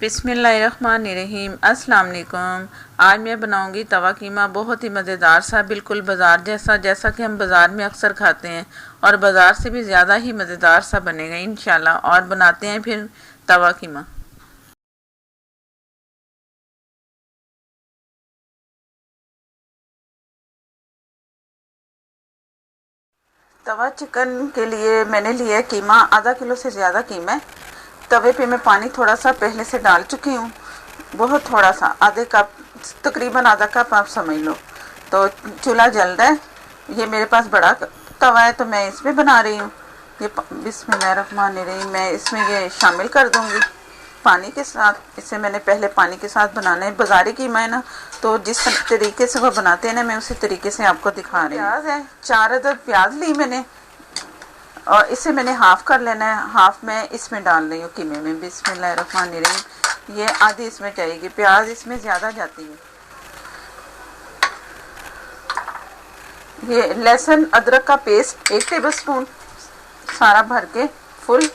बिस्मिल्लाहिर्रहमानिर्रहीम। अस्सलाम वालेकुम। आज मैं बनाऊंगी तवा कीमा, बहुत ही मज़ेदार सा, बिल्कुल बाज़ार जैसा, जैसा कि हम बाज़ार में अक्सर खाते हैं और बाज़ार से भी ज़्यादा ही मज़ेदार सा बनेगा इंशाल्लाह। और बनाते हैं फिर तवा कीमा। तवा चिकन के लिए मैंने लिया है कीमा, आधा किलो से ज़्यादा कीमा है। तवे पे मैं पानी थोड़ा सा पहले से डाल चुकी हूँ, बहुत थोड़ा सा, आधे कप, तकरीबन आधा कप आप समझ लो। तो चूल्हा जल रहा है। ये मेरे पास बड़ा तवा है तो मैं इसमें बना रही हूँ। ये बिस्मिल्लाहिर्रहमानिर्रहीम, मैं इसमें ये शामिल कर दूँगी पानी के साथ। इसे मैंने पहले पानी के साथ बनाना है। बाज़ारी कीमा है ना, तो जिस तरीके से वो बनाते हैं ना, मैं उसी तरीके से आपको दिखा रही हूँ। प्याज है, 4 अदद प्याज ली मैंने और इसे मैंने हाफ कर लेना है। हाफ मैं इसमें डाल रही हूँ कीमे में। बिस्मिल्लाहिर्रहमानिर्रहीम। ये आधी इसमें जाएगी, प्याज इसमें ज़्यादा जाती है। ये लहसुन अदरक का पेस्ट 1 टेबलस्पून सारा भर के फुल।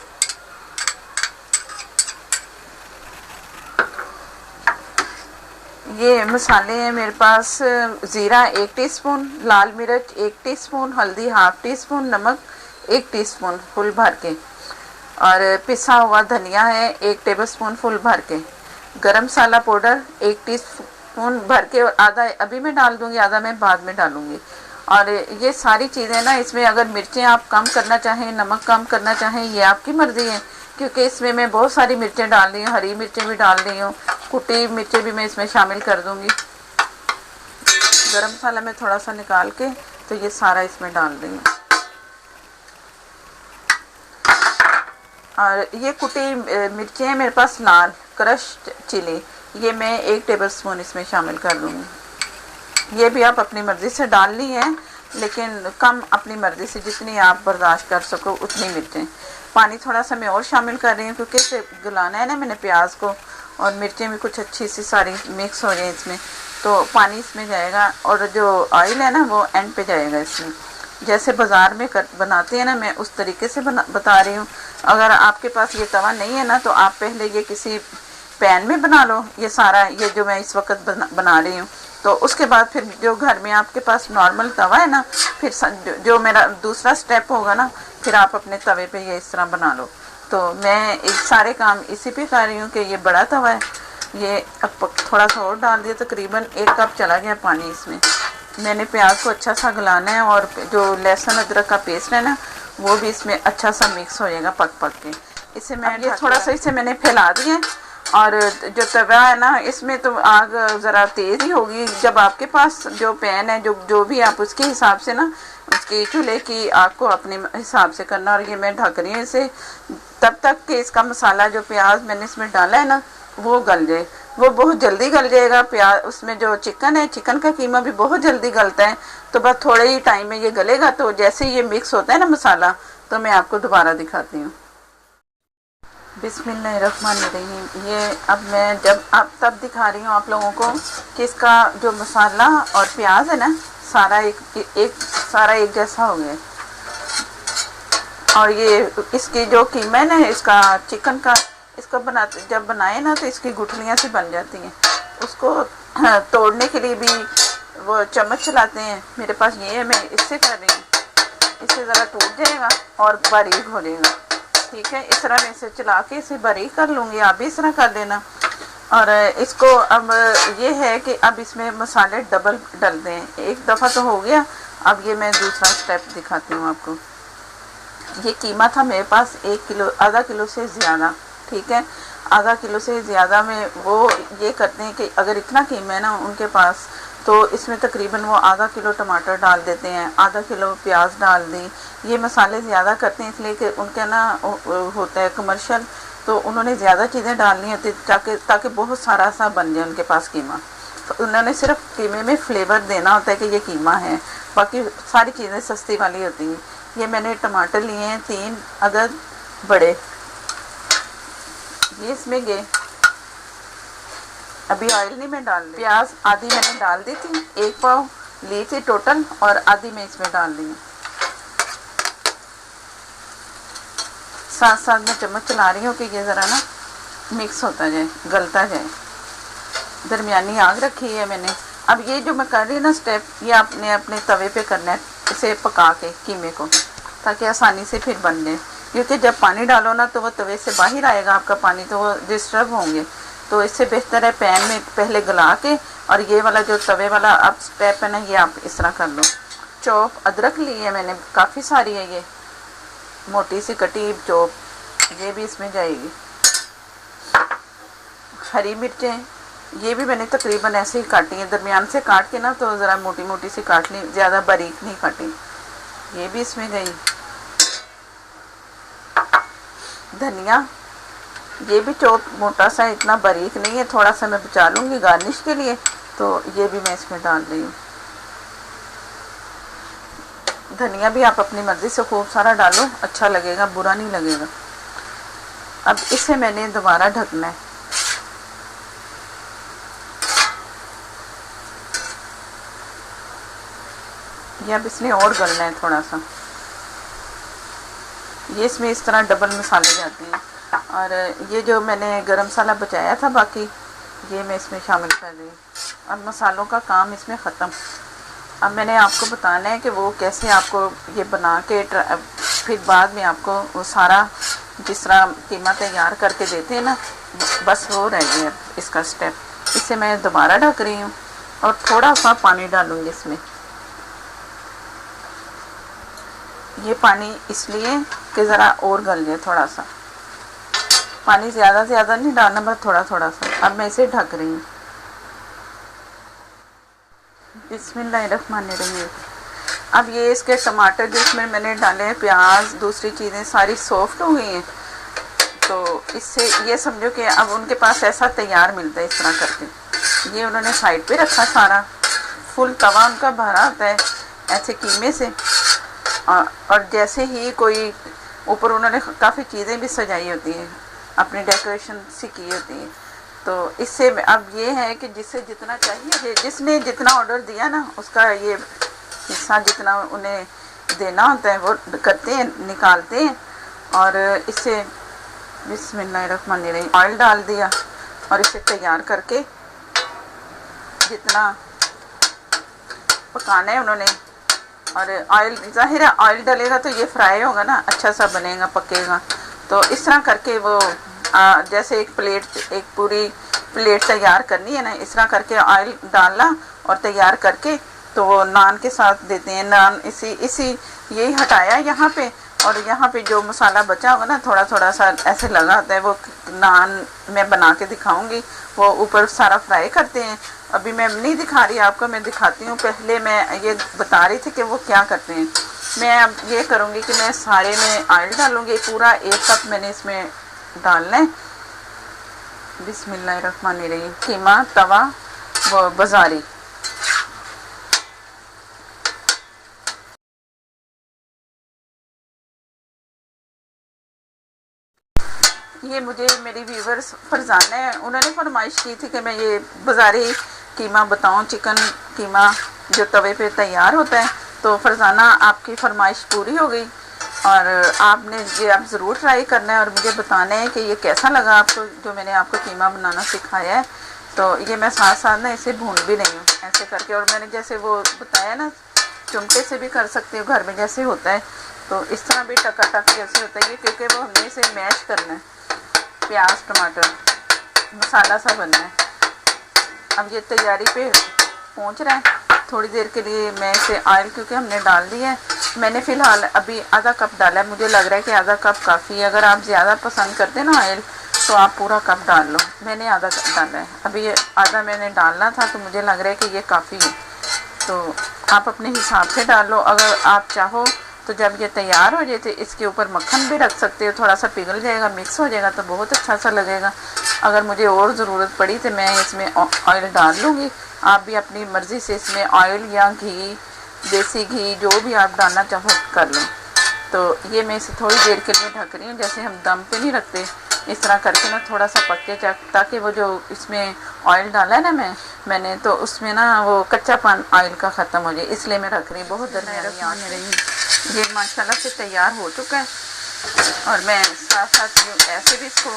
ये मसाले हैं मेरे पास, ज़ीरा 1 टीस्पून, लाल मिर्च 1 टीस्पून, हल्दी हाफ टीस्पून, नमक 1 टीस्पून फुल भर के, और पिसा हुआ धनिया है 1 टेबलस्पून फुल भर के, गरम मसाला पाउडर 1 टीस्पून भर के, और आधा अभी मैं डाल दूंगी, आधा मैं बाद में डालूंगी। और ये सारी चीज़ें ना, इसमें अगर मिर्चें आप कम करना चाहें, नमक कम करना चाहें, ये आपकी मर्ज़ी है, क्योंकि इसमें मैं बहुत सारी मिर्चें डाल रही हूँ, हरी मिर्चें भी डाल रही हूँ, कुटी मिर्चें भी मैं इसमें शामिल कर दूंगी। गरम मसाला मैं थोड़ा सा निकाल के तो ये सारा इसमें डाल रही हूँ। और ये कुटी मिर्चें हैं मेरे पास, लाल क्रश चिली, ये मैं 1 टेबलस्पून इसमें शामिल कर दूंगी। ये भी आप अपनी मर्ज़ी से डाल ली हैं, लेकिन कम अपनी मर्ज़ी से, जितनी आप बर्दाश्त कर सको उतनी मिर्चें। पानी थोड़ा सा मैं और शामिल कर रही हूँ, क्योंकि इसे गलाना है ना मैंने प्याज को, और मिर्चें भी कुछ अच्छी सी सारी मिक्स हो जाए इसमें, तो पानी इसमें जाएगा। और जो ऑयल है ना, वो एंड पे जाएगा इसमें, जैसे बाज़ार में बनाते हैं ना, मैं उस तरीके से बता रही हूँ। अगर आपके पास ये तवा नहीं है ना, तो आप पहले ये किसी पैन में बना लो, ये सारा, ये जो मैं इस वक्त बना रही हूँ। तो उसके बाद फिर जो घर में आपके पास नॉर्मल तवा है ना, फिर जो मेरा दूसरा स्टेप होगा ना, फिर आप अपने तवे पे ये इस तरह बना लो। तो मैं एक सारे काम इसी पे कर रही हूँ कि ये बड़ा तवा है। ये अब थोड़ा सा और डाल दिया, तकरीबन 1 कप चला गया पानी इसमें। मैंने प्याज को अच्छा सा गलाना है, और जो लहसुन अदरक का पेस्ट है ना, वो भी इसमें अच्छा सा मिक्स हो जाएगा पक के। इसे मैं ये थोड़ा सा इसे मैंने फैला दिया। और जो तवा है ना, इसमें तो आग ज़रा तेज़ ही होगी। जब आपके पास जो पैन है, जो भी आप उसके हिसाब से ना, उसकी चूल्हे की आग को अपने हिसाब से करना। और ये मैं ढक रही हूँ इसे तब तक कि इसका मसाला, जो प्याज मैंने इसमें डाला है ना, वो गल जाए। वो बहुत जल्दी गल जाएगा। प्याज, उसमें जो चिकन है, चिकन का कीमा भी बहुत जल्दी गलता है, तो बस थोड़े ही टाइम में ये गलेगा। तो जैसे ये मिक्स होता है ना मसाला, तो मैं आपको दोबारा दिखाती हूँ। बिस्मिल्लाहिर्रहमानिर्रहीम। ये अब मैं तब दिखा रही हूँ आप लोगों को कि इसका जो मसाला और प्याज है ना, सारा एक जैसा हो गया। और ये इसकी जो कीमा है ना, इसका चिकन का, इसको जब बनाए ना, तो इसकी गुठलियाँ सी बन जाती हैं। उसको तोड़ने के लिए भी वो चम्मच चलाते हैं। मेरे पास ये है, मैं इससे कर रही हूँ। इससे ज़रा टूट जाएगा और बारीक हो जाएगा। ठीक है, इस तरह मैं इसे चला के इसे बारीक कर लूँगी, आप भी इस तरह कर लेना। और इसको अब ये है कि अब इसमें मसाले डबल डलते हैं। एक दफ़ा तो हो गया, अब ये मैं दूसरा स्टेप दिखाती हूँ आपको। ये कीमा था मेरे पास 1 किलो, आधा किलो से ज़्यादा। ठीक है, आधा किलो से ज़्यादा में वो ये करते हैं कि अगर इतना कीमा है ना उनके पास, तो इसमें तकरीबन वो आधा किलो टमाटर डाल देते हैं, आधा किलो प्याज डाल दी। ये मसाले ज़्यादा करते हैं, इसलिए कि उनके ना होता है कमर्शियल, तो उन्होंने ज़्यादा चीज़ें डालनी होती ताकि बहुत सारा सा बन जाए उनके पास कीमा। तो उन्होंने सिर्फ कीमे में फ्लेवर देना होता है कि ये कीमा है, बाकी सारी चीज़ें सस्ती वाली होती हैं। ये मैंने टमाटर लिए हैं 3 अदद बड़े, ये इसमें गए। अभी ऑयल नहीं मैं डाल रही। प्याज आधी मैंने डाल दी थी, 1 पाव ली थी टोटल, और आधी मैं इसमें डाल दी। साथ साथ मैं चम्मच चला रही हूँ कि ये ज़रा ना मिक्स होता जाए, गलता जाए। दरमियानी आग रखी है मैंने। अब ये जो मैं कर रही हूँ ना स्टेप, ये आपने अपने तवे पे करना है, इसे पका के कीमे को, ताकि आसानी से फिर बन जाए। क्योंकि जब पानी डालो ना तो वो तवे से बाहर आएगा आपका पानी, तो वो डिस्टर्ब होंगे। तो इससे बेहतर है पैन में पहले गला के, और ये वाला जो तवे वाला अब स्टेप है ना, ये आप इस तरह कर लो। चॉप अदरक ली है मैंने, काफ़ी सारी है, ये मोटी सी कटी चॉप, ये भी इसमें जाएगी। हरी मिर्चें, ये भी मैंने तकरीबन ऐसे ही काटी है, दरमियान से काट के ना, तो ज़रा मोटी मोटी सी काट ली, ज़्यादा बारीक नहीं काटी। ये भी इसमें गई। धनिया, ये भी चॉप मोटा सा, इतना बारीक नहीं है, थोड़ा सा मैं बचा लूँगी गार्निश के लिए, तो ये भी मैं इसमें डाल रही हूँ। धनिया भी आप अपनी मर्ज़ी से खूब सारा डालो, अच्छा लगेगा, बुरा नहीं लगेगा। अब इसे मैंने दोबारा ढकना है। ये अब इसमें और गलना है थोड़ा सा। ये इसमें इस तरह डबल मसाले जाते हैं। और ये जो मैंने गरम मसाला बचाया था बाकी, ये मैं इसमें शामिल कर रही हूँ। अब मसालों का काम इसमें ख़त्म। अब मैंने आपको बताना है कि वो कैसे आपको ये बना के फिर बाद में आपको वो सारा जिस तरह कीमा तैयार करके देते हैं ना, बस वो रह गया इसका स्टेप। इसे मैं दोबारा ढक रही हूँ और थोड़ा सा पानी डालूँगी इसमें। ये पानी इसलिए कि ज़रा और गल जाए, थोड़ा सा पानी, ज़्यादा नहीं डालना, बस थोड़ा थोड़ा सा। अब मैं इसे ढक रही हूँ। बिस्मिल्लाहिर्रहमानिर्रहीम। अब ये इसके टमाटर जिसमें मैंने डाले हैं, प्याज, दूसरी चीज़ें सारी सॉफ्ट हो गई हैं, तो इससे ये समझो कि अब उनके पास ऐसा तैयार मिलता है इस तरह करके। ये उन्होंने साइड पे रखा, सारा फुल तवा उनका भरा होता है ऐसे कीमे से। और जैसे ही कोई ऊपर उन्होंने काफ़ी चीज़ें भी सजाई होती हैं, अपनी डेकोरेशन सी की होती है। तो इससे अब ये है कि जिससे जितना चाहिए, जिसने जितना ऑर्डर दिया ना, उसका ये हिस्सा जितना उन्हें देना होता है वो करते हैं, निकालते हैं। और इससे बिस्मिल्लाहिर्रहमानिर्रहीम ऑयल डाल दिया और इसे तैयार करके जितना पकाना है उन्होंने। और ऑयल, ज़ाहिर है ऑयल डलेगा तो ये फ्राई होगा ना, अच्छा सा बनेगा, पकेगा। तो इस तरह करके वो जैसे एक पूरी प्लेट तैयार करनी है ना, इस तरह करके ऑयल डालना और तैयार करके तो वो नान के साथ देते हैं। नान इसी यही हटाया यहाँ पे, और यहाँ पे जो मसाला बचा होगा ना, थोड़ा थोड़ा सा ऐसे लगा होता है, वो नान मैं बना के दिखाऊंगी। वो ऊपर सारा फ्राई करते हैं। अभी मैं नहीं दिखा रही आपको, मैं दिखाती हूँ। पहले मैं ये बता रही थी कि वो क्या करते हैं। मैं अब ये करूँगी कि मैं सारे में ऑयल डालूँगी, पूरा 1 कप मैंने इसमें डालना है। बिस्मिल्लाहिर्रहमानिर्रहीम। कीमा, तवा व बाजारी। ये मुझे मेरी व्यूवर्स फरजाना है, उन्होंने फरमाइश की थी कि मैं ये बाजारी कीमा बताऊं, चिकन कीमा जो तवे पे तैयार होता है। तो फरजाना आपकी फरमाइश पूरी हो गई, और आपने ये आप ज़रूर ट्राई करना है और मुझे बताना है कि ये कैसा लगा आपको, जो मैंने आपको कीमा बनाना सिखाया है। तो ये मैं साथ साथ ना इसे भून भी रही हूँ ऐसे करके। और मैंने जैसे वो बताया ना, चुमटे से भी कर सकते हो घर में जैसे होता है, तो इस तरह भी टकाटक जैसे होता है, क्योंकि वो हमने इसे मैश करना है, प्याज टमाटर मसाला सा बनना है। अब ये तैयारी पे पहुंच रहा है। थोड़ी देर के लिए मैं इसे ऑयल, क्योंकि हमने डाल दिया है, मैंने फ़िलहाल अभी आधा कप डाला है। मुझे लग रहा है कि आधा कप काफ़ी है। अगर आप ज़्यादा पसंद करते हैं ना ऑयल, तो आप पूरा कप डाल लो। मैंने आधा कप डाला है, अभी ये आधा मैंने डालना था, तो मुझे लग रहा है कि ये काफ़ी है। तो आप अपने हिसाब से डाल लो। अगर आप चाहो तो जब ये तैयार हो जाए तो इसके ऊपर मक्खन भी रख सकते हो, थोड़ा सा पिघल जाएगा, मिक्स हो जाएगा, तो बहुत अच्छा सा लगेगा। अगर मुझे और ज़रूरत पड़ी तो मैं इसमें ऑयल डाल लूँगी। आप भी अपनी मर्ज़ी से इसमें ऑयल या घी, देसी घी, जो भी आप डालना चाहो कर लो। तो ये मैं इसे थोड़ी देर के लिए ढक रही हूँ, जैसे हम दम पे नहीं रखते, इस तरह करके ना थोड़ा सा पक के, ताकि वो जो इसमें ऑयल डाला है ना मैंने तो उसमें ना वो कच्चापन ऑयल का ख़त्म हो जाए, इसलिए मैं रख रही हूँ। बहुत दरमियानी आंच में रही। ये माशाल्लाह से तैयार हो चुका है, और मैं साथ साथ ऐसे भी इसको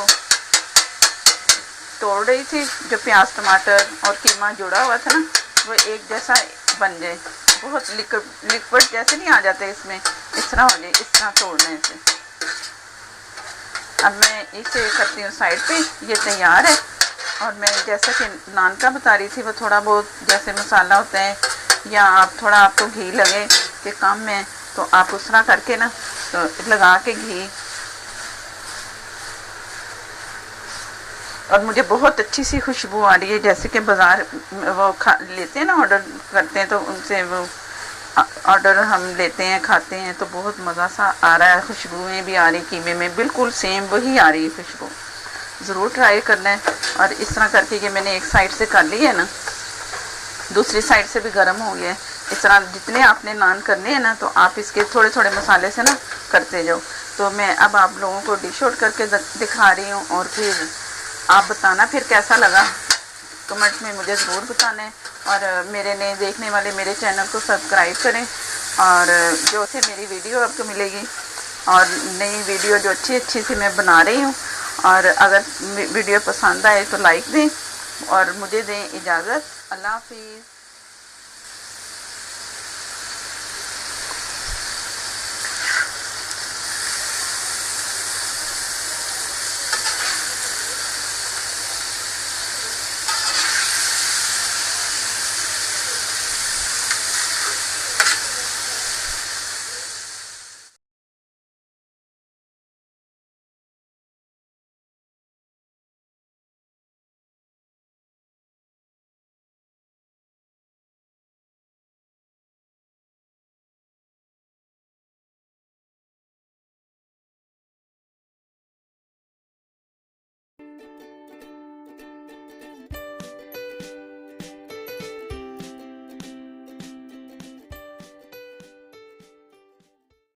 तोड़ रही थी, जो प्याज टमाटर और कीमा जुड़ा हुआ था ना वो एक जैसा बन जाए, बहुत लिक्विड जैसे नहीं आ जाते इसमें, इस तरह हो जाए, इस तरह तोड़ने से। अब मैं इसे करती हूँ साइड पे, ये तैयार है। और मैं जैसा कि नान का बता रही थी, वो थोड़ा बहुत जैसे मसाला होता है या आप थोड़ा आपको घी लगे कि कम है तो आप उस तरह करके ना तो लगा के घी, और मुझे बहुत अच्छी सी खुशबू आ रही है, जैसे कि बाज़ार वो लेते हैं ना, ऑर्डर करते हैं तो उनसे वो ऑर्डर हम लेते हैं खाते हैं तो बहुत मज़ा सा आ रहा है, खुशबुएँ भी आ रही कीमे में, बिल्कुल सेम वही आ रही है खुशबू। ज़रूर ट्राई करना है। और इस तरह करके ये मैंने एक साइड से कर ली है ना, दूसरी साइड से भी गर्म हो गया है। इस तरह जितने आपने नान करने हैं ना तो आप इसके थोड़े थोड़े मसाले से ना करते जाओ। तो मैं अब आप लोगों को डिश आउट करके दिखा रही हूँ, और फिर आप बताना फिर कैसा लगा, कमेंट में मुझे ज़रूर बताना है। और मेरे नए देखने वाले मेरे चैनल को सब्सक्राइब करें, और जो से मेरी वीडियो आपको मिलेगी, और नई वीडियो जो अच्छी सी मैं बना रही हूँ। और अगर वीडियो पसंद आए तो लाइक दें और मुझे दें इजाज़त। अल्लाह हाफिज़।